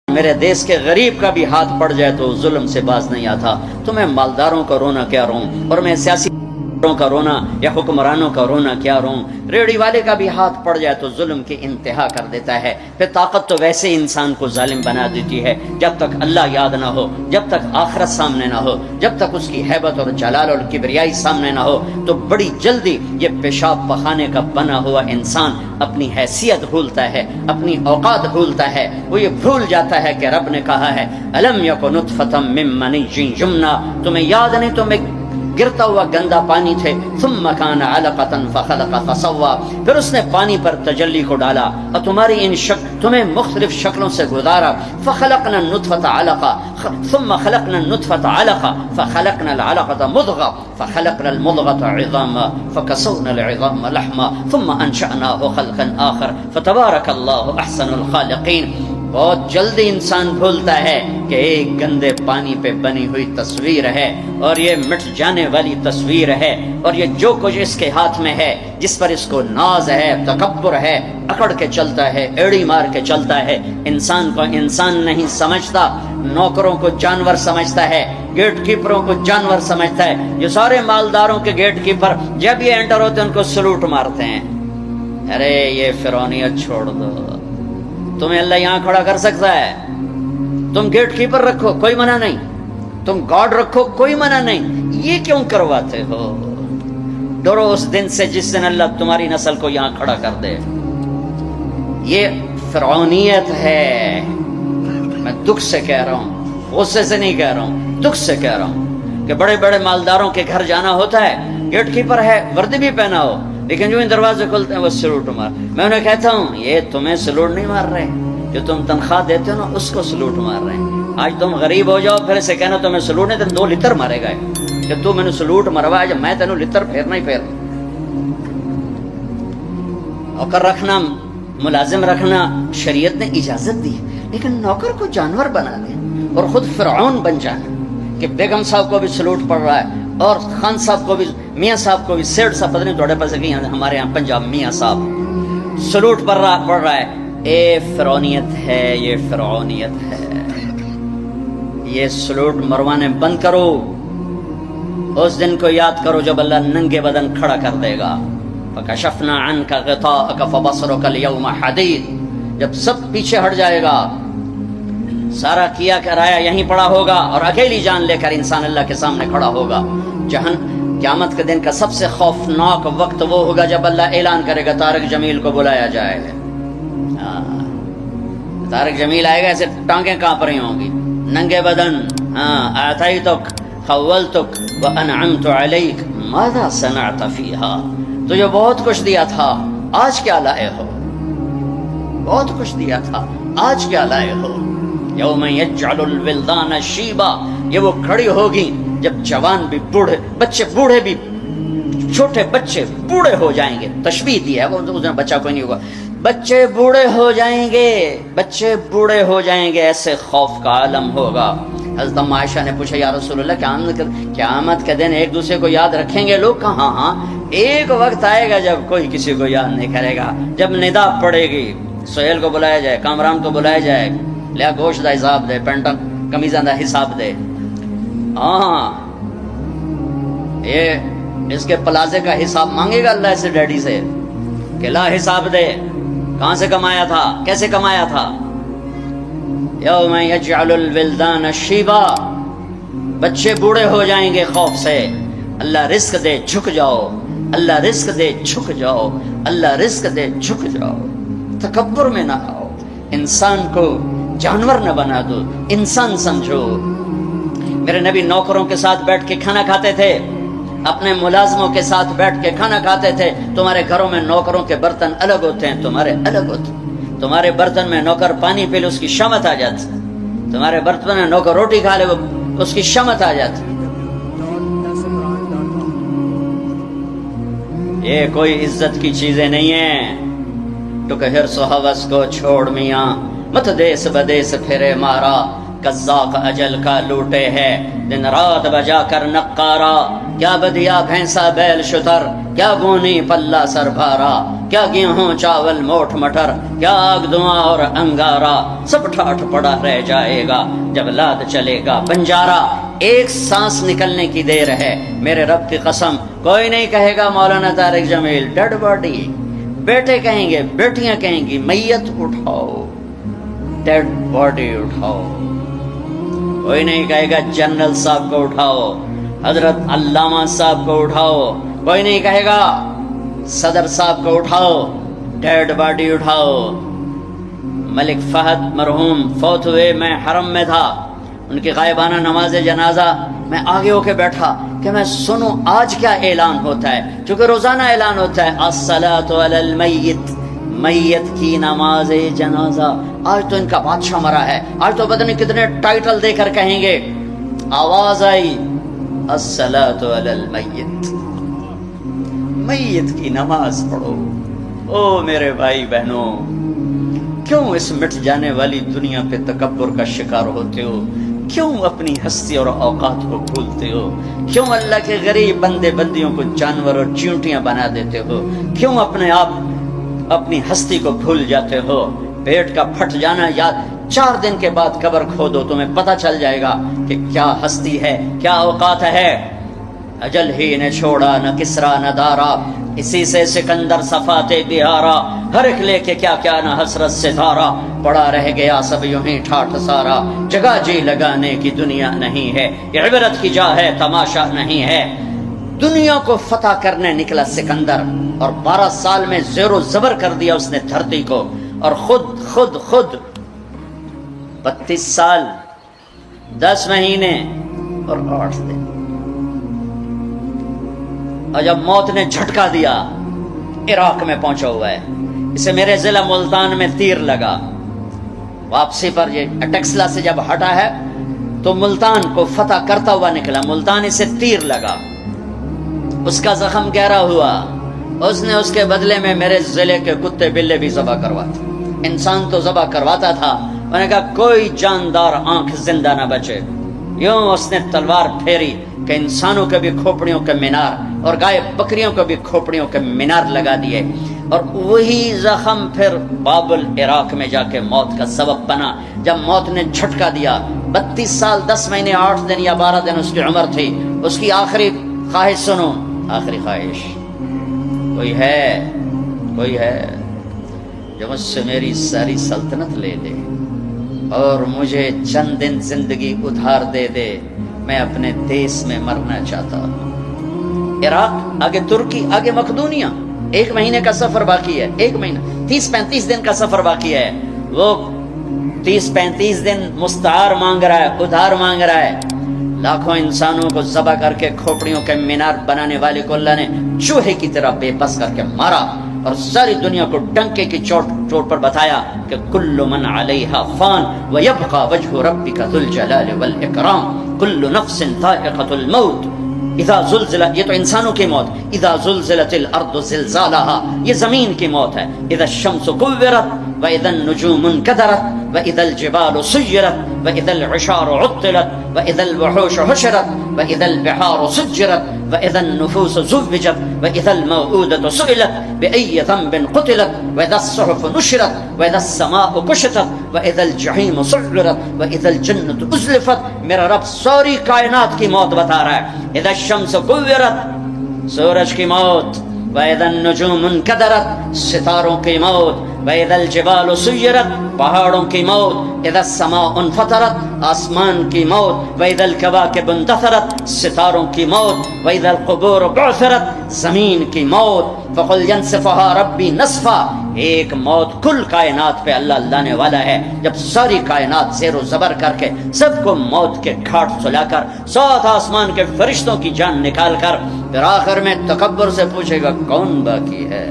میرے دیس کے غریب کا بھی ہاتھ پڑ جائے تو ظلم سے باز نہیں آتا. تو میں مالداروں کا رونا کیا روں, اور میں سیاسی کا رونا یا حکمرانوں کا رونا کیا روں. ریڑھی والے کا بھی ہاتھ پڑ جائے تو ظلم کی انتہا کر دیتا ہے. پھر طاقت تو ویسے انسان کو ظالم بنا دیتی ہے. جب تک اللہ یاد نہ ہو, جب تک آخرت سامنے نہ ہو, جب تک اس کی ہیبت اور جلال اور کبریائی سامنے نہ ہو, تو بڑی جلدی یہ پیشاب پخانے کا بنا ہوا انسان اپنی حیثیت بھولتا ہے, اپنی اوقات بھولتا ہے. وہ یہ بھول جاتا ہے کہ رب نے کہا ہے الم یکن نطفۃ من منی یمنی, تمہیں یاد نہیں تمہیں گرتا ہوا گندا پانی تھے. ثم کان علقۃ فخلق فسوى, پھر اس نے پانی پر تجلی کو ڈالا اور تمہاری ان تمہیں مختلف شکلوں سے گزارا. فخلقنا النطفۃ علقہ ثم خلقنا النطفۃ علقہ فخلقنا العلقۃ مضغہ فخلقنا المضغۃ عظاما فکسونا العظام لحما ثم انشأناه خلقا آخر فتبارک اللہ احسن الخالقین. بہت جلدی انسان بھولتا ہے کہ ایک گندے پانی پہ بنی ہوئی تصویر ہے اور یہ مٹ جانے والی تصویر ہے, اور یہ جو کچھ اس کے ہاتھ میں ہے, جس پر اس کو ناز ہے, تکبر ہے, اکڑ کے چلتا ہے, ایڑی مار کے چلتا ہے. انسان کو انسان نہیں سمجھتا, نوکروں کو جانور سمجھتا ہے, گیٹ کیپروں کو جانور سمجھتا ہے. یہ سارے مالداروں کے گیٹ کیپر جب یہ انٹر ہوتے ہیں ان کو سلوٹ مارتے ہیں. ارے یہ فرعونیت چھوڑ دو, تمہیں اللہ یہاں کھڑا کر سکتا ہے. تم گیٹ کیپر رکھو کوئی منع نہیں, تم گارڈ رکھو کوئی منع نہیں. یہ کیوں کرواتے ہو؟ ڈرو اس دن سے جس دن اللہ تمہاری نسل کو یہاں کھڑا کر دے. یہ فرعونیت ہے. میں دکھ سے کہہ رہا ہوں, غصے سے نہیں کہہ رہا ہوں, دکھ سے کہہ رہا ہوں کہ بڑے بڑے مالداروں کے گھر جانا ہوتا ہے, گیٹ کیپر ہے, وردی بھی پہنا ہو, لیکن جو ان دروازے کھلتے ہیں وہ سلوٹ مار. میں انہیں کہتا ہوں یہ تمہیں سلوٹ نہیں مار رہے, جو تم تنخواہ دیتے ہو نا اس کو سلوٹ مار رہے ہیں. آج تم غریب ہو جاؤ پھر اسے کہنا تمہیں سلوٹ نہیں, تو 2 لتر مارے گا کہ تو میں نے سلوٹ مروا, جب میں تینوں لتر پھیرنا ہی پھیرنا. نوکر رکھنا, ملازم رکھنا شریعت نے اجازت دی, لیکن نوکر کو جانور بنا دے اور خود فرعون بن جانا کہ بیگم صاحب کو بھی سلوٹ پڑ رہا ہے اور خان صاحب کو بھی, میاں صاحب کو بھی, سیٹ صاحب پتہ نہیں تھوڑے پاس کہ ہمارے یہاں پنجاب میاں صاحب سلوٹ پڑ رہا ہے. اے فرعونیت ہے, یہ فرعونیت ہے. یہ سلوٹ مروانے بند کرو. اس دن کو یاد کرو جب اللہ ننگے بدن کھڑا کر دے گا. فکشفنا عنک غطاءک فبصرک اليوم حدید, جب سب پیچھے ہٹ جائے گا, سارا کیا کرایا یہیں پڑا ہوگا اور اکیلی جان لے کر انسان اللہ کے سامنے کھڑا ہوگا. قیامت کے دن کا سب سے خوفناک وقت وہ ہوگا جب اللہ اعلان کرے گا طارق جمیل کو بلایا جائے. طارق جمیل آئے گا, ایسے ٹانگیں کانپ رہی ہوں گی, ننگے بدن. آتیتک خولتک وانعمت علیک ماذا صنعت فیہا, تجھے بہت کچھ دیا تھا, آج کیا لائے ہو؟ بہت کچھ دیا تھا, آج کیا لائے ہو؟ یوم یجعل الولدان شیبا, یہ وہ کھڑی ہوگی جب جوان بھی بوڑھے, بچے بوڑھے بھی, چھوٹے بچے بوڑھے ہو جائیں گے. تشبیہ دی ہے, وہ بچہ کوئی نہیں ہوگا, بچے بوڑھے ہو جائیں گے, بچے بوڑھے ہو جائیں گے. ایسے خوف کا عالم ہوگا. حضرت عائشہ نے پوچھا یا رسول اللہ قیامت کے دن ایک دوسرے کو یاد رکھیں گے لوگ؟ کہاں, ہاں ایک وقت آئے گا جب کوئی کسی کو یاد نہیں کرے گا. جب ندا پڑے گی, سہیل کو بلایا جائے, کامران کو بلایا جائے, لیا گوشت دا حساب دے, پینٹن کمیزاں دا حساب دے. ہاں یہ اس کے پلازے کا حساب مانگے گا اللہ سے, ڈیڈی سے, کہ لا حساب دے, کہاں سے کمایا تھا, کیسے کمایا تھا. یوم یجعل الولدان شیبا, بچے بوڑھے ہو جائیں گے خوف سے. اللہ رزق دے جھک جاؤ, اللہ رزق دے جھک جاؤ, اللہ رزق دے جھک جاؤ. تکبر میں نہ آؤ, انسان کو جانور نہ بنا دو, انسان سمجھو. میرے نبی نوکروں کے ساتھ بیٹھ کے کھانا کھاتے تھے, اپنے ملازموں کے ساتھ بیٹھ کے کھانا کھاتے تھے. تمہارے گھروں میں نوکروں کے برتن الگ ہوتے ہیں, تمہارے الگ ہوتے ہیں. تمہارے برتن میں نوکر پانی پی لے اس کی شمت آ جاتی, تمہارے برتن میں نوکر روٹی کھا لے اس کی شمت آ جاتی. یہ کوئی عزت کی چیزیں نہیں ہیں. تو کہ حرص و حوث کو چھوڑ میاں, مت دیس بدیس پھرے مارا, قزاق اجل کا لوٹے ہے, دن رات بجا کر نقارا. کیا بدیا بھینسا بیل شتر، کیا گونی پلہ سر بھارا، کیا گیہوں چاول موٹ مٹر، کیا آگ دھواں اور انگارا، سب ٹھاٹھ پڑا رہ جائے گا جب لاد چلے گا بنجارا۔ ایک سانس نکلنے کی دیر ہے، میرے رب کی قسم کوئی نہیں کہے گا مولانا طارق جمیل ڈیڈ باڈی، بیٹے کہیں گے، بیٹیاں کہیں گی میت اٹھاؤ، ڈیڈ باڈی اٹھاؤ۔ کوئی نہیں کہے گا جنرل صاحب کو اٹھاؤ، حضرت علامہ صاحب کو اٹھاؤ، کوئی نہیں کہے گا صدر صاحب کو اٹھاؤ، ڈیڈ باڈی اٹھاؤ۔ ملک فہد مرحوم فوت ہوئے، میں حرم میں تھا، ان کی غائبانہ نماز جنازہ میں آگے ہو کے بیٹھا کہ میں سنوں آج کیا اعلان ہوتا ہے، چونکہ روزانہ اعلان ہوتا ہے الصلاۃ علی المیت، میت کی نماز جنازہ۔ آج تو ان کا بادشاہ مرا ہے، آج تو پتہ نہیں کتنے ٹائٹل دے کر کہیں گے۔ آواز آئی الصلاۃ علی المیت، میت کی نماز پڑھو۔ او میرے بھائی بہنوں، کیوں اس مٹ جانے والی دنیا پہ تکبر کا شکار ہوتے ہو؟ کیوں اپنی ہستی اور اوقات کو بھولتے ہو؟ کیوں اللہ کے غریب بندے بندیوں کو جانور اور چیونٹیاں بنا دیتے ہو؟ کیوں اپنے آپ اپنی ہستی کو بھول جاتے ہو؟ پیٹ کا پھٹ جانا یاد 4 دن کے بعد قبر کھودو، تمہیں پتہ چل جائے گا کہ کیا ہستی ہے، کیا اوقات ہے۔ اجل ہی نے چھوڑا نہ کسرا نہ دارا، اسی سے سکندر صفاتے بہارا، ہر ایک لے کے کیا کیا نہ حسرت سے دھارا، پڑا رہ گیا سب یوں ہی ٹھاٹھ سارا، جگہ جی لگانے کی دنیا نہیں ہے، یہ عبرت کی جا ہے تماشا نہیں ہے۔ دنیا کو فتح کرنے نکلا سکندر، اور 12 سال میں زیر و زبر کر دیا اس نے دھرتی کو، اور خود 32 سال 10 مہینے اور 8 دن، اور جب موت نے جھٹکا دیا، عراق میں پہنچا ہوا ہے، اسے میرے ضلع ملتان میں تیر لگا، واپسی پر یہ اٹیکسلا سے جب ہٹا ہے تو ملتان کو فتح کرتا ہوا نکلا، ملتان اسے تیر لگا، اس کا زخم گہرا ہوا، اس نے اس کے بدلے میں میرے ضلع کے کتے بلے بھی ذبح کرواتے، انسان تو ذبح کرواتا تھا، میں نے کہا کوئی جاندار آنکھ زندہ نہ بچے۔ یوں اس نے تلوار پھیری کہ انسانوں کے بھی کھوپڑیوں کے مینار اور گائے بکریوں کے بھی کھوپڑیوں کے مینار لگا دیے، اور وہی زخم پھر بابل عراق میں جا کے موت کا سبب بنا۔ جب موت نے جھٹکا دیا، 32 سال 10 مہینے 8 دن یا 12 دن اس کی عمر تھی، اس کی آخری خواہش سنو، آخری خواہش، کوئی ہے جو مجھ سے میری ساری سلطنت لے لے اور مجھے چند دن زندگی ادھار دے دے، میں اپنے دیس میں مرنا چاہتا ہوں۔ عراق، آگے ترکی، آگے مقدونیہ، 1 مہینے کا سفر باقی ہے، 1 مہینہ 30-35 دن کا سفر باقی ہے۔ وہ 30-35 دن مستعار مانگ رہا ہے، ادھار مانگ رہا ہے۔ لاکھوں انسانوں کو ذبح کر کے کھوپڑیوں کے مینار بنانے والے کو اللہ نے چوہے کی طرح بے بس کر کے مارا، اور ساری دنیا کو ڈنکے کی چوٹ پر بتایا کہ کل من علیہا فان ویبقى وجہ ربک ذو الجلال والاکرام، کل نفس ذائقۃ الموت اذا زلزلت، یہ تو انسانوں کی موت، اذا زلزلت الارض زلزالها، یہ زمین کی موت ہے، اذا الشمس كورت واذا النجوم انكدرت واذا الجبال سيرت واذا العشار عطلت واذا الوحوش حشرت واذا البحار سجرت واذا النفوس زوجت واذا الموءودة سئلت بأي ذنب قتلت واذا الصحف نشرت واذا السماء كشطت واذا الجحيم سعرت واذا الجنة ازلفت۔ میرا رب ساری کائنات کی موت بتا رہا ہے، اذا الشمس كورت، سورج کی موت، واذا النجوم انكدرت، ستاروں کی موت، واذا الجبال سيرت، پہاڑوں کی موت، اذا السماء انفطرت، آسمان کی موت، واذا الكواكب انتثرت، ستاروں کی موت، واذا القبور بعثرت، زمین کی موت۔ فقل ينسفها ربي نسفا، ایک موت کل کائنات پہ اللہ لانے والا ہے، جب ساری کائنات زیر و زبر کر کے سب کو موت کے گھاٹ سلا کر 7 آسمان کے فرشتوں کی جان نکال کر پھر آخر میں تکبر سے پوچھے گا کون باقی ہے،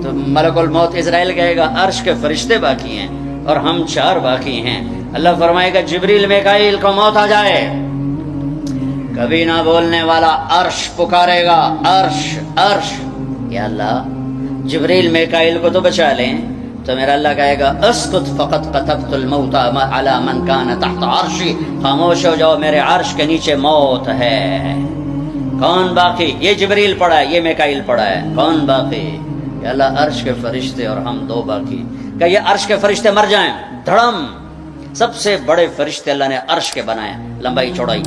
تو ملک الموت اسرائیل کہے گا عرش کے فرشتے باقی ہیں اور ہم 4 باقی ہیں۔ اللہ فرمائے گا جبریل میکائیل کو موت آ جائے، کبھی نہ بولنے والا عرش پکارے گا، عرش عرش، یا اللہ جبریل میکائیل کو تو بچا لیں، تو میرا اللہ کہے گا اسکت فقط کتبت الموت علی من کان تحت عرشی، خاموش ہو جاؤ، میرے عرش کے نیچے موت ہے۔ کون باقی؟ یہ جبریل پڑھا ہے، یہ میکائیل پڑھا ہے، کون باقی؟ کہ اللہ عرش کے فرشتے اور ہم دو باقی۔ کہ یہ عرش کے فرشتے مر جائیں، دھڑم، سب سے بڑے فرشتے اللہ نے عرش کے بنائے، لمبائی چوڑائی۔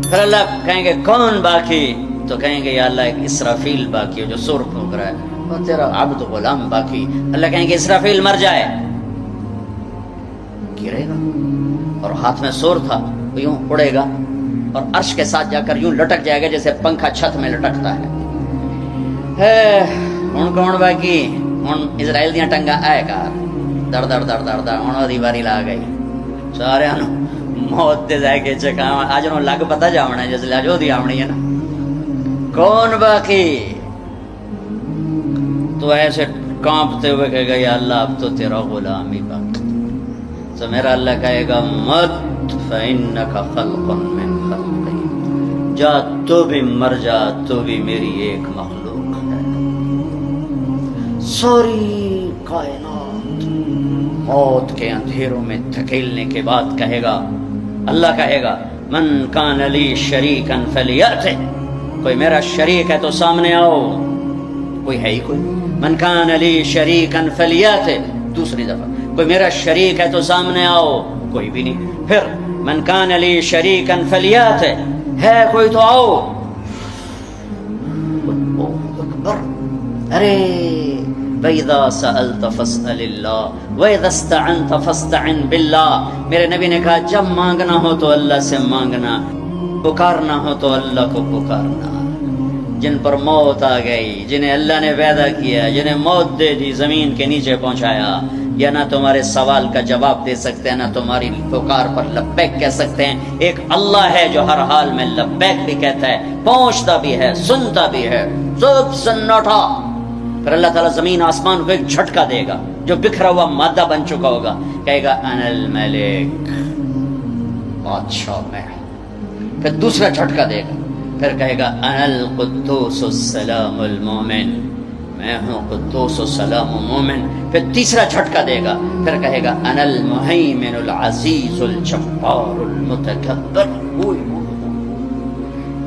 پھر اللہ کہیں گے کون باقی؟ تو کہیں گے یا اللہ ایک اسرافیل باقی ہے جو سور پھونک رہا ہے، اور تیرا عبد غلام باقی۔ اللہ کہیں گے اسرافیل مر جائے، گرے گا اور ہاتھ میں سور تھا، وہ یوں اڑے گا اور عرش کے ساتھ جا کر یوں لٹک جائے گا جیسے پنکھا چھت میں لٹکتا ہے۔ ہن کون باقی؟ ہن اسرائیل دیاں ٹنگاں آئے گا در در در در در، ہن دی باری لا گئی سارے موت دے جائے کے چکا اج نو لگ پتا جاونا جس لے جو دی آونی ہے نا۔ کون باقی؟ تو ایسے کانپتے ہوئے کہے گا یا اللہ اب تو تیرا غلام ہی باقی۔ تو میرا اللہ کہے گا مت فإنک خلق من خلقی، جا تو بھی مر جا، تو بھی میری ایک مخلوق ہے۔ ساری کائنات موت کے اندھیروں میں دھکیلنے کے بعد کہے گا، اللہ کہے گا من کان لی شریکا فلیأتِ، کوئی میرا شریک ہے تو سامنے آؤ۔ کوئی ہے ہی کوئی؟ من کان لی شریکا فلیأتِ، دوسری دفعہ کوئی میرا شریک ہے تو سامنے آؤ، کوئی بھی نہیں۔ پھر من کان لی شریکا فلیأتِ، ہے کوئی تو آؤ۔ اللہ اکبر۔ ارے وَإِذَا سَأَلْتَ فَاسْأَلِ اللَّهِ وَإِذَا اسْتَعَنْتَ فَاسْتَعِنْ بِاللَّهِ، میرے نبی نے کہا جب مانگنا ہو تو اللہ سے مانگنا، پکارنا ہو تو اللہ کو پکارنا۔ جن پر موت آ گئی، جنہیں اللہ نے پیدا کیا، جنہیں موت دے دی، زمین کے نیچے پہنچایا، یا نہ تمہارے سوال کا جواب دے سکتے ہیں، نہ تمہاری پکار پر لبیک کہہ سکتے ہیں۔ ایک اللہ ہے جو ہر حال میں لبیک بھی کہتا ہے، پہنچتا بھی ہے، سنتا بھی ہے، سب سناٹا۔ پھر اللہ تعالیٰ زمین آسمان کو ایک جھٹکا دے گا جو بکھرا ہوا مادہ بن چکا ہوگا، کہے گا انا الملک، بادشاہ میں۔ پھر دوسرا جھٹکا دے گا، پھر کہے گا انا القدوس السلام المومن، میں ہوں قدوس السلام مومن۔ پھر تیسرا جھٹکا دے گا، پھر کہے گا انا المہیمن العزیز الجبار المتکبر۔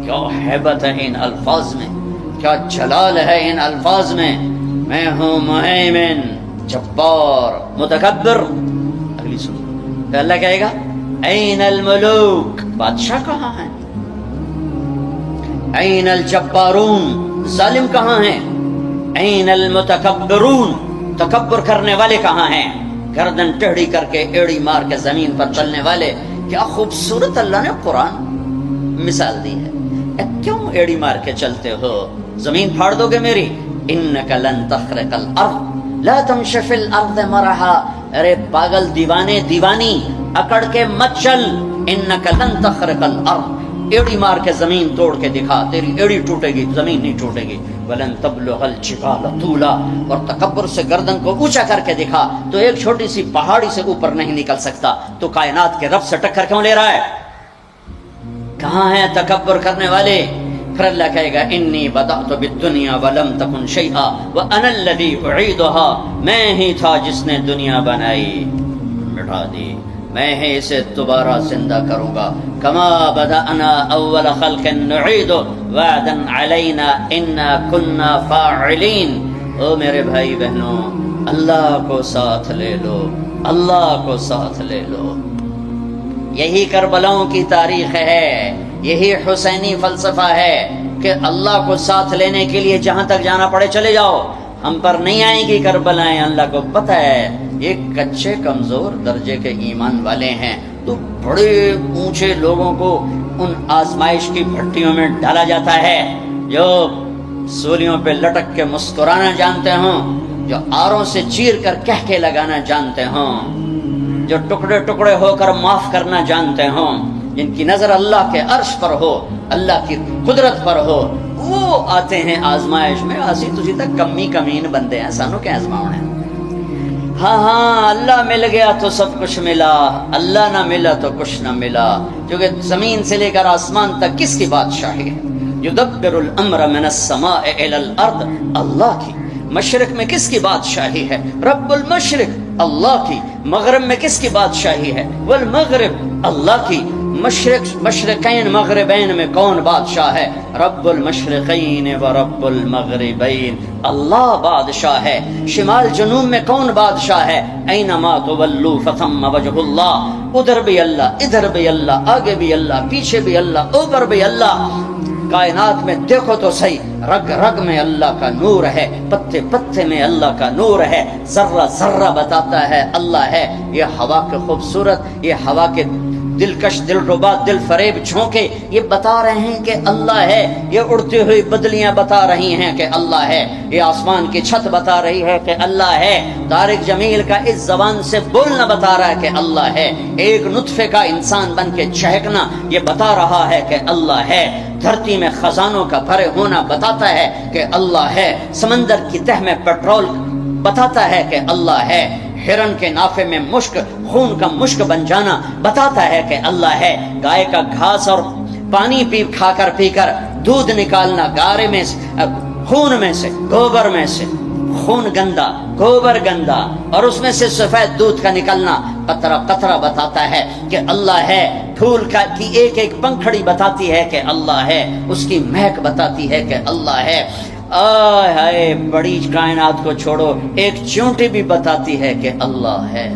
کیا ہیبت ہے ان الفاظ میں، کیا جلال ہے ان الفاظ میں، میں ہوں مہیمن، جبار، متکبر۔ اگلی سنو، پھر اللہ کہے گا این الملوک، بادشاہ کہاں ہیں؟ این الجبارون، ظالم کہاں ہیں؟ این المتکبرون، تکبر کرنے والے کہاں ہیں؟ گردن ٹیڑھی کر کے ایڑی مار کے زمین پر چلنے والے۔ کیا خوبصورت اللہ نے قرآن مثال دی ہے۔ کیوں ایڑی مار کے چلتے ہو؟ زمین پھاڑ دو گے میری؟ انک لن تخرق الارض لا تمش فی الارض مرحا، ارے پاگل دیوانے دیوانی اکڑ کے مت چل، انک لن تخرق الارض، ایڑی مار کے زمین توڑ کے دکھا، تیری ایڑی ٹوٹے گی، زمین نہیں ٹوٹے گی۔ ولن تبلغ الجبال طولا، اور تکبر سے گردن کو اونچا کر کے دکھا تو ایک چھوٹی سی پہاڑی سے اوپر نہیں نکل سکتا، تو کائنات کے رب سے ٹکر کیوں لے رہا ہے؟ کہاں ہیں تکبر کرنے والے؟ پھر اللہ کہے گا انی بدأت بالدنیا ولم تکن شیئا وانا الذی اعیدها، میں ہی تھا جس نے دنیا بنائی، مٹا دی، میں ہی اسے دوبارہ زندہ کروں گا۔ کما بدأنا اول خلق نعید وعدا علینا انا کنا فاعلین۔ او میرے بھائی بہنوں، اللہ کو ساتھ لے لو، اللہ کو ساتھ لے لو۔ یہی کربلاؤں کی تاریخ ہے، یہی حسینی فلسفہ ہے کہ اللہ کو ساتھ لینے کے لیے جہاں تک جانا پڑے چلے جاؤ، ہم پر نہیں آئیں گی کربلائیں۔ اللہ کو پتہ ہے یہ کچے کمزور درجے کے ایمان والے ہیں، تو بڑے اونچے لوگوں کو ان آزمائش کی بھٹیوں میں ڈالا جاتا ہے، جو سولیوں پہ لٹک کے مسکرانا جانتے ہوں، جو آروں سے چیر کر کہکے لگانا جانتے ہوں، جو ٹکڑے ٹکڑے ہو کر معاف کرنا جانتے ہوں، جن کی نظر اللہ کے عرش پر ہو، اللہ کی قدرت پر ہو، وہ آتے ہیں آزمائش میں۔ اسی تجھی تک کمی کمین بندے ہیں، سانو کیا آزماؤں ہیں؟ ہاں اللہ مل گیا تو سب کچھ ملا، اللہ نہ ملا تو کچھ نہ ملا، کیونکہ زمین سے لے کر آسمان تک کس کی بادشاہی ہے؟ یدبر الامر من السماء الى الارض، اللہ کی۔ مشرق میں کس کی بادشاہی ہے؟ رب المشرق اللہ کی. مغرب میں کس کی بادشاہی ہے؟ والمغرب اللہ کی. مشرقین مغربین میں کون بادشاہ ہے؟ رب المشرقین و رب المغربین، اللہ بادشاہ ہے. شمال جنوب میں کون بادشاہ ہے؟ اینما تولوا فثم وجہ اللہ، ادھر بھی اللہ، ادھر بھی اللہ، آگے بھی اللہ، پیچھے بھی اللہ، اوپر بھی اللہ. کائنات میں دیکھو تو صحیح، رگ رگ میں اللہ کا نور ہے، پتے پتے میں اللہ کا نور ہے، ذرہ ذرہ بتاتا ہے اللہ ہے. یہ ہوا کے خوبصورت، یہ ہوا کے دلکش، دلربا، دل فریب جھونکے یہ بتا رہے ہیں کہ اللہ ہے. یہ اڑتی ہوئی بدلیاں بتا رہی ہیں کہ اللہ ہے. یہ آسمان کی چھت بتا رہی ہے کہ اللہ ہے. طارق جمیل کا اس زبان سے بولنا بتا رہا ہے کہ اللہ ہے. ایک نطفے کا انسان بن کے چہکنا یہ بتا رہا ہے کہ اللہ ہے. دھرتی میں خزانوں کا بھرے ہونا بتاتا ہے کہ اللہ ہے. سمندر کی تہ میں پیٹرول بتاتا ہے کہ اللہ ہے. ہرن کے نافے میں مشک، خون کا مشک بن جانا بتاتا ہے کہ اللہ ہے. گائے کا گھاس اور پانی کھا کر پی کر دودھ نکالنا، گارے میں خون میں سے، گوبر میں سے، خون گندا، گوبر گندا، اور اس میں سے سفید دودھ کا نکلنا قطرہ قطرہ بتاتا ہے کہ اللہ ہے. پھول کی ایک ایک پنکھڑی بتاتی ہے کہ اللہ ہے. اس کی مہک بتاتی ہے کہ اللہ ہے. آئے ہائے، بڑی کائنات کو چھوڑو، ایک چونٹی بھی بتاتی ہے کہ اللہ ہے.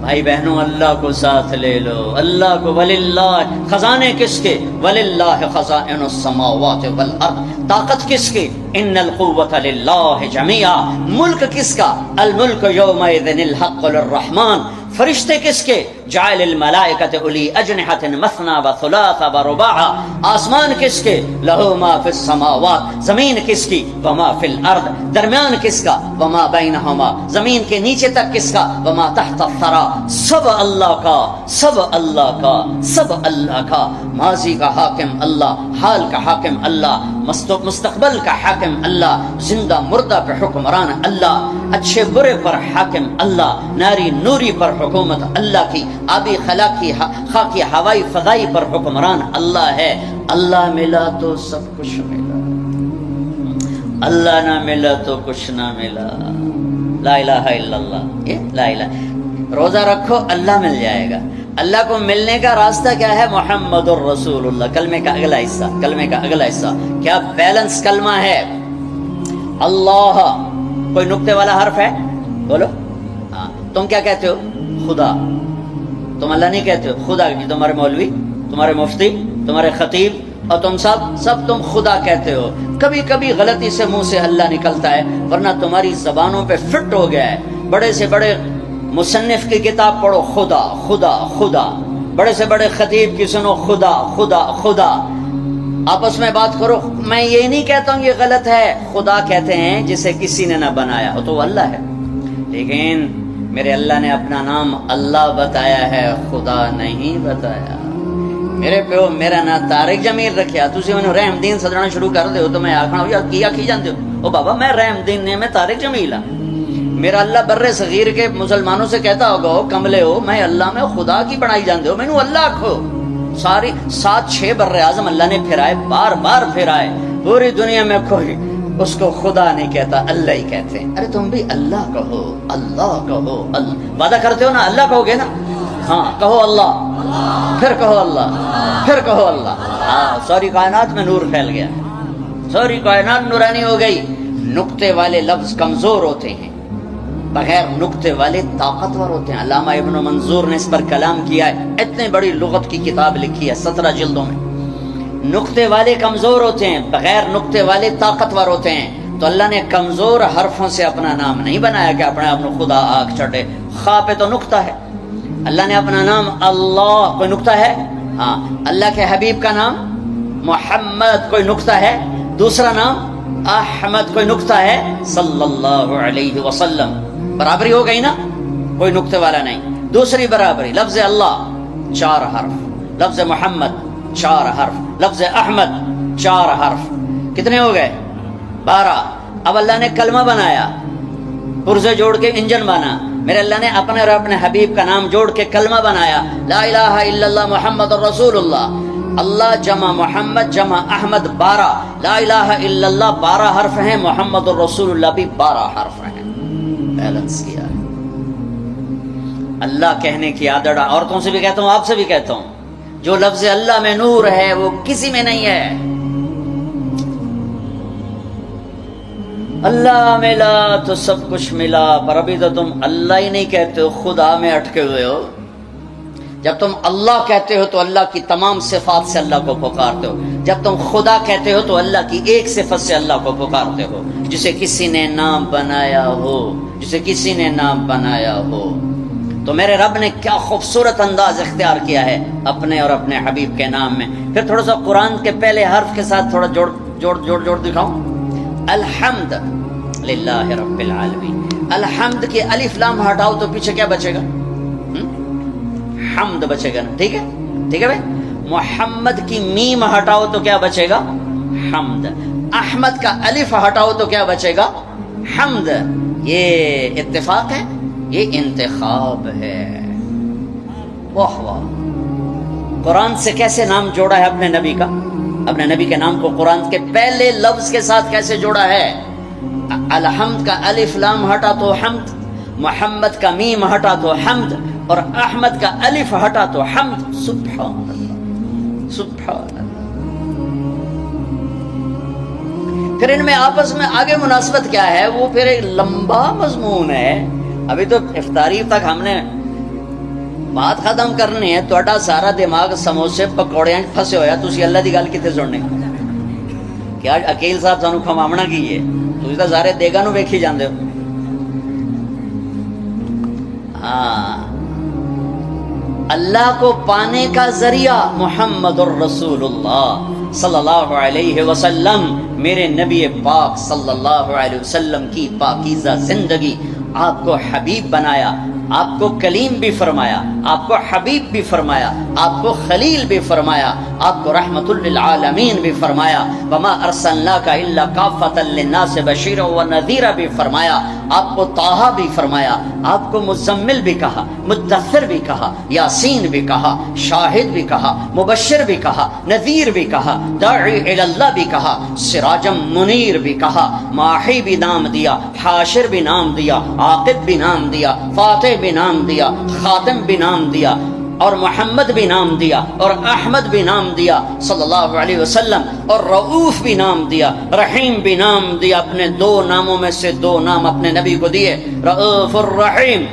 بھائی بہنوں، اللہ کو ساتھ لے لو، اللہ کو. وللہ، خزانے کس کے؟ وللہ خزائن السماوات والارض. طاقت کس کی؟ ان القوۃ للہ جمیعا. ملک کس کا؟ الملک یومئذ الحق للرحمن. فرشتے کس کے؟ جعل الملائکۃ اولی اجنحۃ مثنی و ثلاث و رباع. آسمان کس کے؟ لہ ما فی السماوات. زمین کس کی؟ وما فی الارض. درمیان کس کا؟ وما بینہما. زمین کے نیچے تک کس کا؟ وما تحت الثری. سب اللہ کا، سب اللہ کا، سب اللہ کا. ماضی کا حاکم اللہ، حال کا حاکم اللہ، مستقبل کا حاکم اللہ، زندہ مردہ پہ حکمران اللہ، اچھے برے پر حاکم اللہ، ناری نوری پر حکومت اللہ کی، آبی خاکی ہوائی فضائی پر حکمران اللہ ہے. اللہ ملا تو سب کچھ ملا، اللہ نہ ملا تو کچھ نہ ملا. لا الہ الا اللہ. یہ لا الہ. روزہ رکھو اللہ مل جائے گا. اللہ کو ملنے کا راستہ کیا ہے؟ محمد الرسول اللہ. کلمے کا اگلا حصہ، کلمے کا اگلا حصہ کیا بیلنس کلمہ ہے؟ اللہ. کوئی نقطے والا حرف ہے؟ بولو. ہاں. تم کیا کہتے ہو؟ خدا. تم اللہ نہیں کہتے ہو، خدا. تمہارے مولوی، تمہارے مفتی، تمہارے خطیب اور تم سب تم خدا کہتے ہو. کبھی کبھی غلطی سے منہ سے اللہ نکلتا ہے، ورنہ تمہاری زبانوں پہ فٹ ہو گیا ہے. بڑے سے بڑے مصنف کی کتاب پڑھو، خدا خدا خدا. بڑے سے بڑے خطیب کی سنو، خدا خدا خدا. آپس میں بات کرو. میں یہ نہیں کہتا ہوں یہ غلط ہے. خدا کہتے ہیں جسے کسی نے نہ بنایا ہو، تو وہ اللہ ہے. لیکن میرے اللہ نے اپنا نام اللہ بتایا ہے، خدا نہیں بتایا. میرے پیو میرا نام طارق جمیل رکھیا، تسی انہوں رحم دین سدنا شروع کر دے ہو تو میں آکھنا ہو یا کیا کی جاندے ہو. او بابا میں رحم دین نے، میں طارق جمیل ہاں. میرا اللہ بر صغیر کے مسلمانوں سے کہتا ہوگا ہو کملے ہو، میں اللہ میں خدا کی بنائی جاندے ہو، میں نو اللہ کھو. ساری 7-6 بر اعظم اللہ نے پھرائے، بار بار پھرائے. پوری دنیا میں کوئی اس کو خدا نہیں کہتا، اللہ ہی کہتے ہیں. ارے تم بھی اللہ کہو، اللہ کہو. وعدہ کرتے ہو نا اللہ کہو گے نا؟ ہاں کہو اللہ، پھر کہو اللہ، پھر کہو اللہ. ہاں ساری کائنات میں نور پھیل گیا، ساری کائنات نورانی ہو گئی. نقطے والے لفظ کمزور ہوتے ہیں، بغیر نقطے والے طاقتور ہوتے ہیں. علامہ ابن منظور نے اس پر کلام کیا ہے، اتنے بڑی لغت کی کتاب لکھی ہے 17 جلدوں میں. نقطے والے کمزور ہوتے ہیں، بغیر نقطے والے طاقتور ہوتے ہیں. تو اللہ نے کمزور حرفوں سے اپنا نام نہیں بنایا کہ اپنے آپ خدا آگ چڑھے. خا پہ تو نقطہ ہے. اللہ نے اپنا نام اللہ، کوئی نقطہ ہے؟ ہاں. اللہ کے حبیب کا نام محمد، کوئی نقطہ ہے؟ دوسرا نام احمد، کوئی نقطہ ہے؟ صلی اللہ علیہ وسلم. برابری ہو گئی نا، کوئی نقطے والا نہیں. دوسری برابری، لفظ اللہ 4 حرف، لفظ محمد 4 حرف، لفظ احمد 4 حرف. کتنے ہو گئے؟ 12. اب اللہ نے کلمہ بنایا، پرزے جوڑ کے انجن بنا. میرے اللہ نے اپنے اور اپنے حبیب کا نام جوڑ کے کلمہ بنایا، لا الہ الا اللہ محمد الرسول اللہ. اللہ جمع محمد جمع احمد 12، لا الہ الا اللہ 12 حرف ہیں، محمد الرسول اللہ بھی 12 حرف ہیں، بیلنس کیا ہے۔ اللہ کہنے کی عادت عورتوں سے بھی کہتا ہوں، آپ سے بھی کہتا ہوں، جو لفظ اللہ میں نور ہے وہ کسی میں نہیں ہے۔ اللہ ملا تو سب کچھ ملا، پر ابھی تو تم اللہ ہی نہیں کہتے ہو، خدا میں اٹکے ہوئے ہو۔ جب تم اللہ کہتے ہو تو اللہ کی تمام صفات سے اللہ کو پکارتے ہو، جب تم خدا کہتے ہو تو اللہ کی ایک صفت سے اللہ کو پکارتے ہو، جسے کسی نے نام بنایا ہو، جسے کسی نے نام بنایا ہو۔ تو میرے رب نے کیا خوبصورت انداز اختیار کیا ہے اپنے اور اپنے حبیب کے نام میں۔ پھر تھوڑا سا قرآن کے پہلے حرف کے ساتھ تھوڑا جوڑ دکھاؤں۔ الحمد للہ رب العالمین، الحمد کی الف لام ہٹاؤ تو پیچھے کیا بچے گا؟ حمد بچے گا نا، ٹھیک ہے ٹھیک ہے بھائی۔ محمد کی میم ہٹاؤ تو کیا بچے گا؟ حمد۔ احمد کا الف ہٹاؤ تو کیا بچے گا؟ حمد۔ یہ اتفاق ہے، یہ انتخاب ہے۔ واہ واہ، قرآن سے کیسے نام جوڑا ہے اپنے نبی کا، اپنے نبی کے نام کو قرآن کے پہلے لفظ کے ساتھ کیسے جوڑا ہے۔ الحمد کا الف لام ہٹا تو حمد، محمد کا میم ہٹا تو حمد، اور احمد کا الف ہٹا تو حمد۔ سبحان اللہ سبحان اللہ۔ پھر ان میں آپس میں آگے مناسبت کیا ہے، وہ پھر ایک لمبا مضمون ہے۔ ابھی تو افطاری تک ہم نے بات ختم کرنی ہے، تو سارا دماغ سموسے پکوڑے پھنسے ہویا، تسی اللہ دی گل کتے سننے کیا عقیل صاحب سانو کھماونا کی ہے، تسی تو سارے دیگا نو ویکھی جاندے ہو۔ ہاں، اللہ کو پانے کا ذریعہ محمد الرسول اللہ صلی اللہ علیہ وسلم، میرے نبی پاک صلی اللہ علیہ وسلم کی پاکیزہ زندگی، آپ کو حبیب بنایا، آپ کو کلیم بھی فرمایا، آپ کو حبیب بھی فرمایا، آپ کو خلیل بھی فرمایا، آپ کو رحمت للعالمین بھی فرمایا، وما ارسلناک الا کافۃ للناس بشیرا ونذیرا بھی فرمایا، آپ کو طٰہٰ بھی فرمایا، آپ کو مزمل بھی کہا، مدثر بھی کہا، یاسین بھی کہا، شاہد بھی کہا، مبشر بھی کہا، نذیر بھی کہا، داعی الی اللہ بھی کہا، سراجم منیر بھی کہا، ماحی بھی نام دیا، حاشر بھی نام دیا، عاقب بھی نام دیا، فاتح بھی نام دیا، خاتم بھی نام دیا، اور محمد بھی نام دیا، اور احمد بھی نام دیا صلی اللہ علیہ وسلم، اور رؤوف بھی نام دیا، رحیم بھی نام دیا۔ اپنے 2 ناموں میں سے 2 نام اپنے نبی کو دیے، رؤوف الرحیم،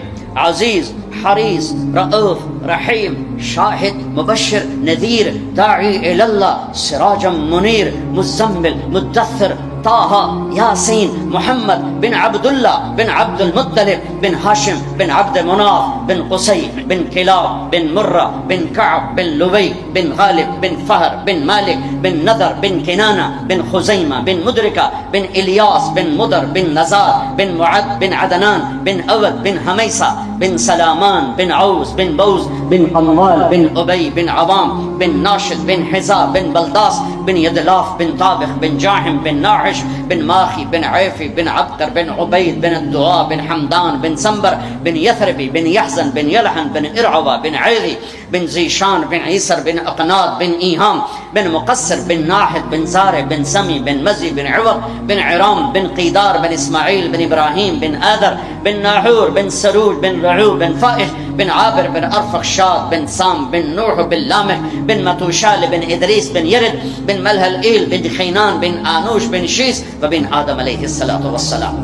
عزیز حریص، رؤوف رحیم، شاہد مبشر نذیر، داعی الی اللہ، سراجم منیر، مزمل مدثر، طٰہٰ، یاسین، محمد بن عبداللہ بن عبد المطلب بن ہاشم بن عبد مناف بن قصی بن کلاب بن مرہ بن کعب بن لبی بن غالب بن فہر بن مالک بن نضر بن کنانہ بن خزیمہ بن مدرکہ بن الیاس بن مدر بن نزار بن معد بن عدنان بن اود بن حمیسہ بن سلامان بن عوس بن بوز بن قموال بن ابی بن عوام بن ناشد بن حزا بن بلداس بن یدلاف بن طابخ بن جاحم بن ناعش بن ماخی بن عیفی بن عبقر بن عبید بن الدعاء بن حمدان بن سنبر بن یثربی بن یحزن بن یلحن بن ارعوہ بن عیری بن زیشان بن عیسر بن اقناد بن ایہام بن مقصر بن ناحد بن زارع بن سمی بن مزی بن عوق بن عرام بن قیدار بن اسماعیل بن ابراہیم بن آدر بن ناحور بن سروج بن رعو بن فائح بن عابر بن ارفخشاد بن سام بن نوح بن لامح بن متوشال بن ادریس بن یرد بن ملہل ایل بن خینان بن آنوش بن شیس وبن آدم علیہ السلام۔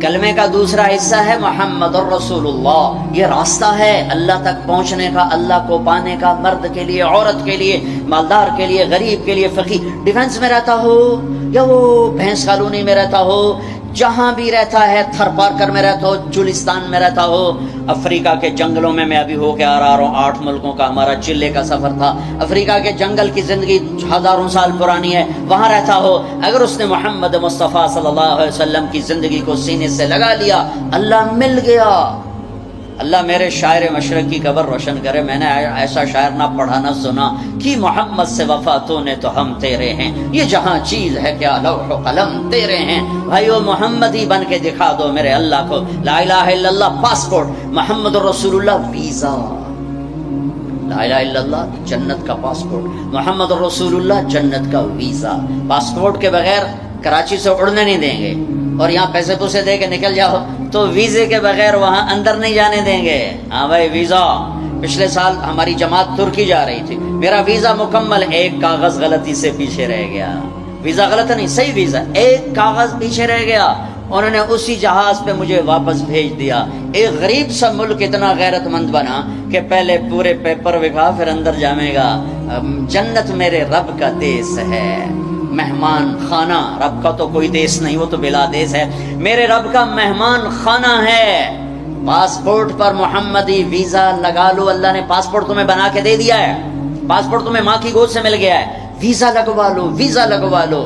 کلمے کا دوسرا حصہ ہے محمد الرسول اللہ۔ یہ راستہ ہے اللہ تک پہنچنے کا، اللہ کو پانے کا، مرد کے لیے، عورت کے لیے، مالدار کے لیے، غریب کے لیے، فقیر، ڈیفنس میں رہتا ہو یا وہ بھینس کالونی میں رہتا ہو، جہاں بھی رہتا ہے، تھر پارکر میں رہتا ہو، چولستان میں رہتا ہو، افریقہ کے جنگلوں میں ابھی ہو کے آ رہا ہوں، 8 ملکوں کا ہمارا چلے کا سفر تھا، افریقہ کے جنگل کی زندگی ہزاروں سال پرانی ہے، وہاں رہتا ہو، اگر اس نے محمد مصطفیٰ صلی اللہ علیہ وسلم کی زندگی کو سینے سے لگا لیا، اللہ مل گیا۔ اللہ میرے شاعر مشرق کی قبر روشن کرے، میں نے ایسا شاعر نہ پڑھا نہ سنا کہ محمد سے وفا تو نے تو ہم تیرے ہیں، یہ جہاں چیز ہے کیا لوح و قلم تیرے ہیں۔ بھائیو محمد ہی بن کے دکھا دو میرے اللہ کو، لا الہ الا اللہ پاسپورٹ، محمد الرسول اللہ ویزا، لا الہ الا اللہ جنت کا پاسپورٹ، محمد رسول اللہ جنت کا ویزا۔ پاسپورٹ کے بغیر کراچی سے اڑنے نہیں دیں گے، اور یہاں پیسے پوسے دے کے نکل جاؤ تو ویزے کے بغیر وہاں اندر نہیں جانے دیں گے۔ ہاں بھائی ویزا، پچھلے سال ہماری جماعت ترکی جا رہی تھی، میرا ویزا مکمل، ایک کاغذ غلطی سے پیچھے رہ گیا، ویزا غلط نہیں صحیح ویزا، ایک کاغذ پیچھے رہ گیا، انہوں نے اسی جہاز پہ مجھے واپس بھیج دیا۔ ایک غریب سا ملک اتنا غیرت مند بنا کہ پہلے پورے پیپر دکھا پھر اندر جامے گا۔ جنت میرے رب کا دیس ہے، مہمان خانہ، رب کا تو کوئی دیس نہیں، وہ تو بلا دیس ہے، میرے رب کا مہمان خانہ ہے۔ پاسپورٹ پر محمدی ویزا لگا لو، اللہ نے پاسپورٹ تمہیں بنا کے دے دیا ہے، پاسپورٹ تمہیں ماں کی گود سے مل گیا ہے، ویزا لگوا لو، ویزا لگوا لو۔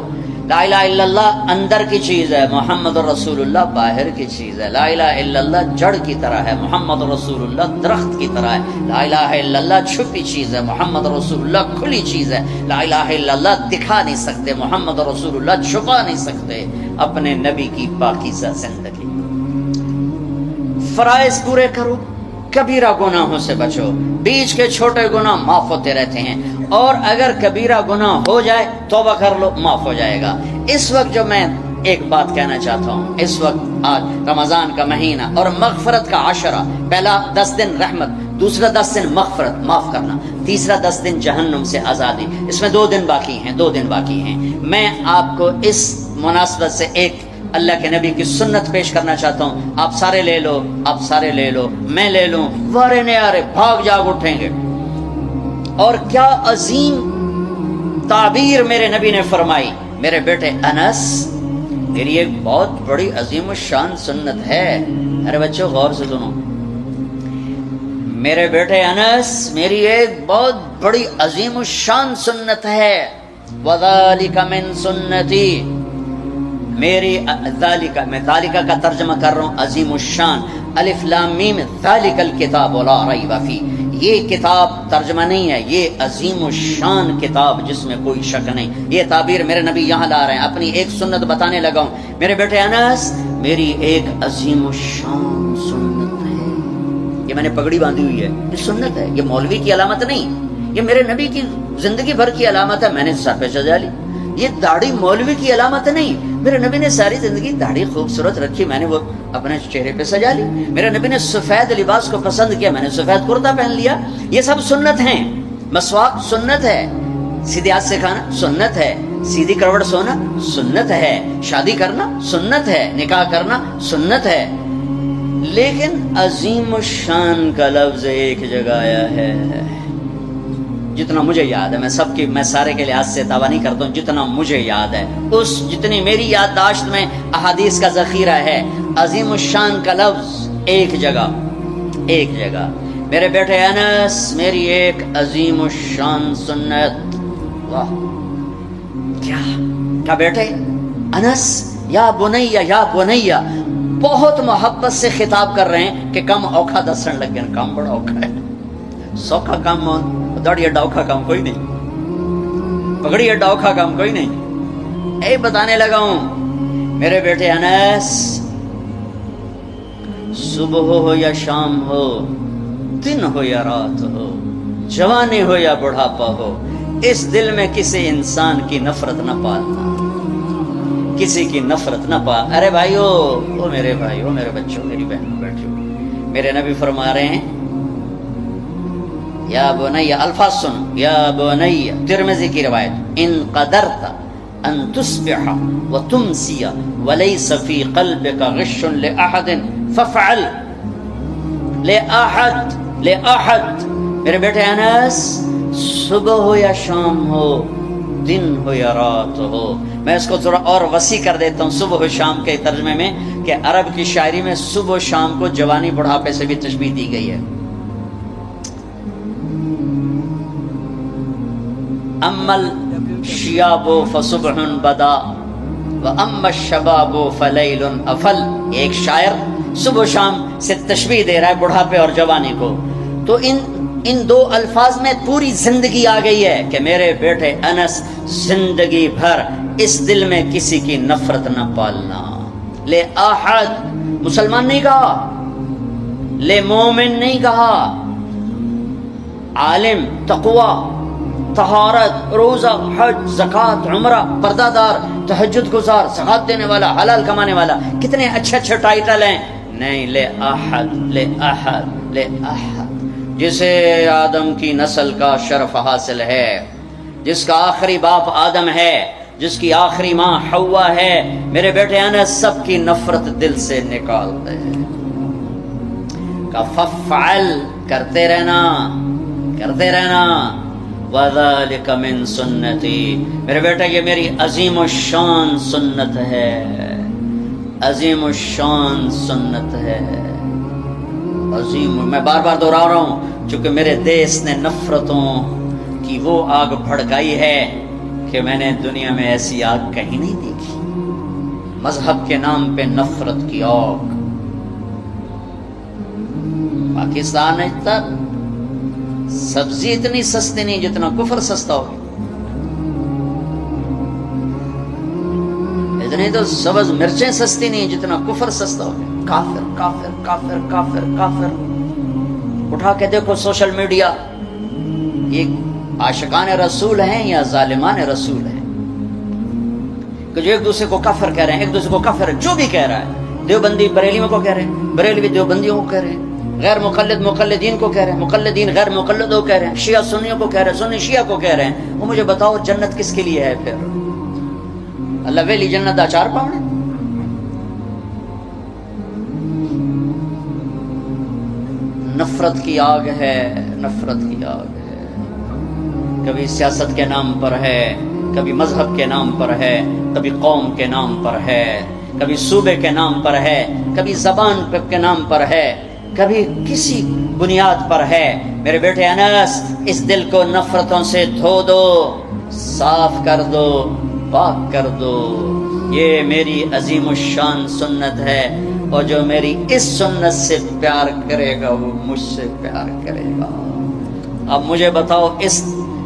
لا الہ الا اللہ اندر کی چیز ہے، محمد رسول اللہ باہر کی چیز ہے۔ لا الہ الا اللہ جڑ کی طرح ہے، محمد رسول اللہ درخت کی طرح ہے۔ لا الہ الا اللہ چھپی چیز ہے، محمد رسول اللہ کھلی چیز ہے۔ لا الہ الا اللہ دکھا نہیں سکتے، محمد رسول اللہ چھپا نہیں سکتے اپنے نبی کی پاکیزہ زندگی۔ فرائض پورے کرو، کبیرہ گناہوں سے بچو، بیچ کے چھوٹے گناہ معاف ہوتے رہتے ہیں، اور اگر کبیرہ گناہ ہو جائے توبہ کر لو، معاف ہو جائے گا۔ اس وقت جو میں ایک بات کہنا چاہتا ہوں، اس وقت آج رمضان کا مہینہ اور مغفرت کا عشرہ، پہلا 10 دن رحمت، دوسرا 10 دن مغفرت معاف کرنا، تیسرا 10 دن جہنم سے آزادی، اس میں 2 دن باقی ہیں، 2 دن باقی ہیں۔ میں آپ کو اس مناسبت سے ایک اللہ کے نبی کی سنت پیش کرنا چاہتا ہوں، آپ سارے لے لو، آپ سارے لے لو، میں لے لوں، وارے نیارے بھاگ جاگ اٹھیں گے۔ اور کیا عظیم تعبیر میرے نبی نے فرمائی، میرے بیٹے انس، میری ایک بہت بڑی عظیم الشان سنت ہے، ارے بچوں غور سے سنو، میرے بیٹے انس میری ایک بہت بڑی عظیم الشان سنت ہے، وَذَلِكَ مِن سُنَّتِي، میری ذالکہ، میں ذالکہ کا ترجمہ کر رہا ہوں، عظیم الشان، الف لام میم، ذالک الکتاب لا ریب فیہ، یہ کتاب ترجمہ نہیں ہے، یہ عظیم الشان کتاب جس میں کوئی شک نہیں۔ یہ تعبیر میرے نبی یہاں لا رہے ہیں، اپنی ایک سنت بتانے لگا ہوں، میرے بیٹے انس میری ایک عظیم الشان سنت ہے، یہ میں نے پگڑی باندھی ہوئی ہے، یہ سنت ہے، یہ مولوی کی علامت نہیں، یہ میرے نبی کی زندگی بھر کی علامت ہے، میں نے سر پہ سجا لی، یہ داڑھی مولوی کی علامت نہیں، میرے نبی نے ساری زندگی داڑھی خوبصورت رکھی، میں نے وہ اپنے چہرے پہ سجا لی، میرے نبی نے سفید لباس کو پسند کیا، میں نے سفید کرتا پہن لیا، یہ سب سنت ہیں۔ مسواک سنت ہے، سیدھے ہاتھ سے کھانا سنت ہے، سیدھی کروٹ سونا سنت ہے، شادی کرنا سنت ہے، نکاح کرنا سنت ہے، لیکن عظیم الشان کا لفظ ایک جگہ آیا ہے، جتنا مجھے یاد ہے، میں سارے کے لحاظ سے دعویٰ نہیں کرتا ہوں، جتنا مجھے یاد ہے، جتنی میری یادداشت میں احادیث کا ذخیرہ ہے، عظیم الشان کا لفظ ایک جگہ، میرے بیٹے انس میری ایک عظیم الشان سنت، واہ کیا بیٹے انس، یا بنیا، بہت محبت سے خطاب کر رہے ہیں کہ کم اوکھا دسن لگ گیا، کام بڑا اوکھا ہے، سوکھا کام داڑھی اڈا اوکھا کام کوئی نہیں، پگڑی اڈا اوکھا کام کوئی نہیں، اے بتانے لگا ہوں میرے بیٹے انس، صبح ہو یا شام ہو، دن ہو یا رات ہو، جوانی ہو یا بڑھاپا ہو، اس دل میں کسی انسان کی نفرت نہ پالنا، کسی کی نفرت نہ پال۔ ارے بھائیو، او میرے بھائیو، میرے بچوں، میری بہنوں بیٹھو، میرے نبی فرما رہے ہیں یا بنی، الفاظ سنو، یا بنی، ترمذی کی روایت، ان قدرت ان تصبح وتمسی وليس في قلبك غش لاحد فافعل، لاحد، میرے بیٹے انس، صبح ہو یا شام ہو، دن ہو یا رات ہو، میں اس کو تھوڑا اور وسیع کر دیتا ہوں صبح و شام کے ترجمے میں، کہ عرب کی شاعری میں صبح و شام کو جوانی بڑھاپے سے بھی تشبیہ دی گئی ہے۔ اما الشیاب فصبح بدا واما الشباب فلیل افل، ایک شاعر صبح و شام سے تشبیہ دے رہا ہے بڑھاپے اور جوانی کو، تو ان دو الفاظ میں پوری زندگی آ گئی ہے کہ میرے بیٹے انس، زندگی بھر اس دل میں کسی کی نفرت نہ پالنا، لے احد، مسلمان نہیں کہا، لے مومن نہیں کہا، عالم، تقوی، طہارت، روزہ، حج، زکوٰۃ، عمرہ، پردہ دار، تہجد گزار، زکوٰۃ دینے والا، حلال کمانے والا، کتنے اچھے اچھے ٹائٹل ہیں. نہیں، لے احد، لے احد، لے احد، جسے آدم کی نسل کا شرف حاصل ہے، جس کا آخری باپ آدم ہے، جس کی آخری ماں حوا ہے. میرے بیٹے انس، سب کی نفرت دل سے نکال دے. فَفْعَلْ، کرتے رہنا، کرتے رہنا. وَذَلِكَ مِن سُنَّتِي، میرے بیٹے یہ میری عظیم الشان سنت ہے، عظیم الشان سنت ہے. عظیم، میں بار بار دوہرا رہا ہوں، چونکہ میرے دیس نے نفرتوں کی وہ آگ بھڑکائی ہے کہ میں نے دنیا میں ایسی آگ کہیں نہیں دیکھی. مذہب کے نام پہ نفرت کی آگ. پاکستان ہے تک سبزی اتنی سستی نہیں جتنا کفر سستا ہو. اتنی تو سبز مرچیں سستی نہیں جتنا کفر سستا ہو. کافر کافر کافر کافر کافر. اٹھا کے دیکھو سوشل میڈیا، یہ عاشقان رسول ہیں یا ظالمان رسول ہیں کہ جو ایک دوسرے کو کافر کہہ رہے ہیں، ایک دوسرے کو کافر جو بھی کہہ رہا ہے. دیوبندی بریلیوں کو کہہ رہے ہیں، بریلوی دیوبندیوں کو کہہ رہے ہیں، غیر مقلد مقلدین کو کہہ رہے ہیں، مقلدین غیر مقلدوں کو کہہ رہے ہیں، شیعہ سنیوں کو کہہ رہے ہیں، سنی شیعہ کو کہہ رہے ہیں. وہ مجھے بتاؤ جنت کس کے لیے ہے پھر؟ اللہ ویلی جنت دا چار پاؤں. نفرت کی آگ ہے، نفرت کی آگ ہے. کبھی سیاست کے نام پر ہے، کبھی مذہب کے نام پر ہے، کبھی قوم کے نام پر ہے، کبھی صوبے کے نام پر ہے، کبھی زبان کے نام پر ہے، کبھی کسی بنیاد پر ہے. میرے بیٹے انس، اس دل کو نفرتوں سے دھو دو، صاف کر دو، پاک کر دو. یہ میری عظیم الشان سنت ہے، اور جو میری اس سنت سے پیار کرے گا وہ مجھ سے پیار کرے گا. اب مجھے بتاؤ،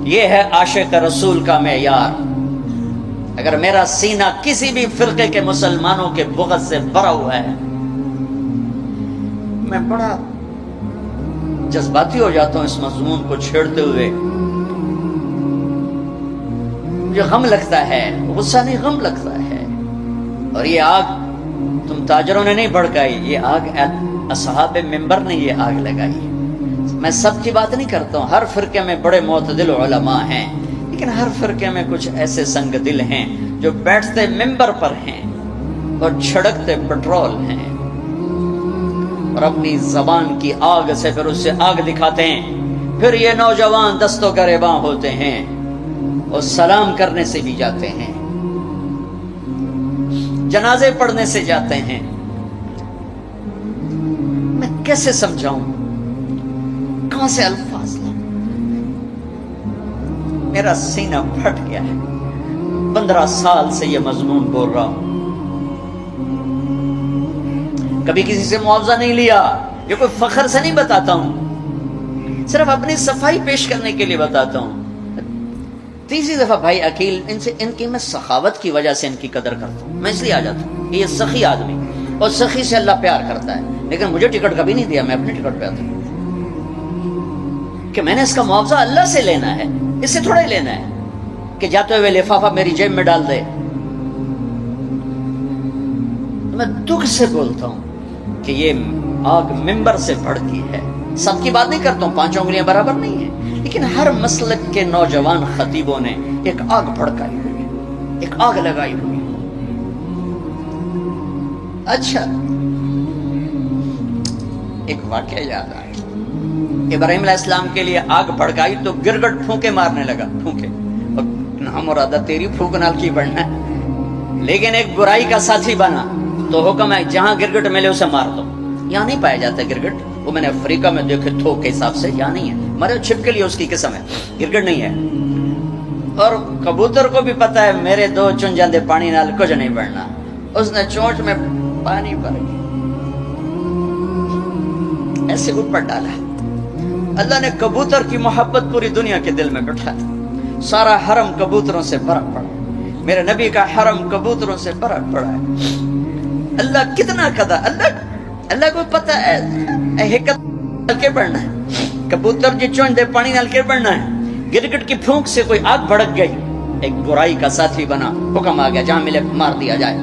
یہ ہے عاشق رسول کا معیار. اگر میرا سینہ کسی بھی فرقے کے مسلمانوں کے بغض سے بھرا ہوا ہے، میں بڑا جذباتی ہو جاتا ہوں اس مضمون کو چھیڑتے ہوئے. مجھے غم لگتا ہے، غصہ نہیں غم لگتا ہے. اور یہ آگ تم تاجروں نے نہیں بھڑکائی، یہ آگ اصحاب منبر نے یہ آگ لگائی. میں سب کی بات نہیں کرتا ہوں، ہر فرقے میں بڑے معتدل علماء ہیں، لیکن ہر فرقے میں کچھ ایسے سنگ دل ہیں جو بیٹھتے منبر پر ہیں اور چھڑکتے پٹرول ہیں، اور اپنی زبان کی آگ سے پھر اس سے آگ دکھاتے ہیں. پھر یہ نوجوان دستوں گریباں ہوتے ہیں اور سلام کرنے سے بھی جاتے ہیں، جنازے پڑھنے سے جاتے ہیں. میں کیسے سمجھاؤں، کہاں سے الفاظ لاؤں؟ میرا سینہ پھٹ گیا ہے. 15 سال سے یہ مضمون بول رہا ہوں، کبھی کسی سے معاوضہ نہیں لیا. یہ کوئی فخر سے نہیں بتاتا ہوں، صرف اپنی صفائی پیش کرنے کے لیے بتاتا ہوں. تیسری دفعہ بھائی عقیل، ان کی میں سخاوت کی وجہ سے ان کی قدر کرتا ہوں. میں اس لیے آ جاتا ہوں، یہ سخی آدمی، اور سخی سے اللہ پیار کرتا ہے. لیکن مجھے ٹکٹ کبھی نہیں دیا، میں اپنی ٹکٹ پہ آتا ہوں کہ میں نے اس کا معاوضہ اللہ سے لینا ہے، اس سے تھوڑا ہی لینا ہے کہ جاتے ہوئے لفافہ میری جیب میں ڈال دے. میں دکھ سے بولتا ہوں کہ یہ آگ منبر سے بھڑکی ہے. سب کی بات نہیں کرتا ہوں، 5 انگلیاں برابر نہیں ہیں، لیکن ہر مسلک کے نوجوان خطیبوں نے ایک آگ بھڑکائی ہوئی، ایک آگ لگائی ہوئی. اچھا، ایک واقعہ یاد آیا. ابراہیم علیہ السلام کے لیے آگ بھڑکائی تو گرگٹ پھونکے مارنے لگا، پھونکے. اور نام مرادہ تیری پھونک نال کی بڑھنا ہے. لیکن ایک برائی کا ساتھی بنا تو حکم ہے جہاں گرگٹ ملے اسے مار دو. یہاں نہیں پایا جاتا گرگٹ، وہ میں نے افریقہ میں دیکھے تھوک کے حساب سے، یہاں نہیں ہے. مرے چھپ کے لیے اس کی قسم ہے، گرگٹ نہیں ہے. اور کبوتر کو بھی پتا ہے میرے 2 چن جاندے پانی نال کچھ نہیں بڑھنا. اس نے چونچ میں پانی بھر کے ایسے اوپر ڈالا. اللہ نے کبوتر کی محبت پوری دنیا کے دل میں بٹھا دی. سارا حرم کبوتروں سے بھرا پڑا. میرے نبی کا حرم کبوتروں سے بھرا پڑا ہے. اللہ کتنا قدر، اللہ کو پتہ ہے حکمت کے پڑھنا ہے. کبوتر جی چونج دے پانی نال گر بڑھنا ہے. گرگٹ کی پھونک سے کوئی آگ بھڑک گئی, ایک برائی کا ساتھی بنا, حکم آ گیا جہاں ملے مار دیا جائے.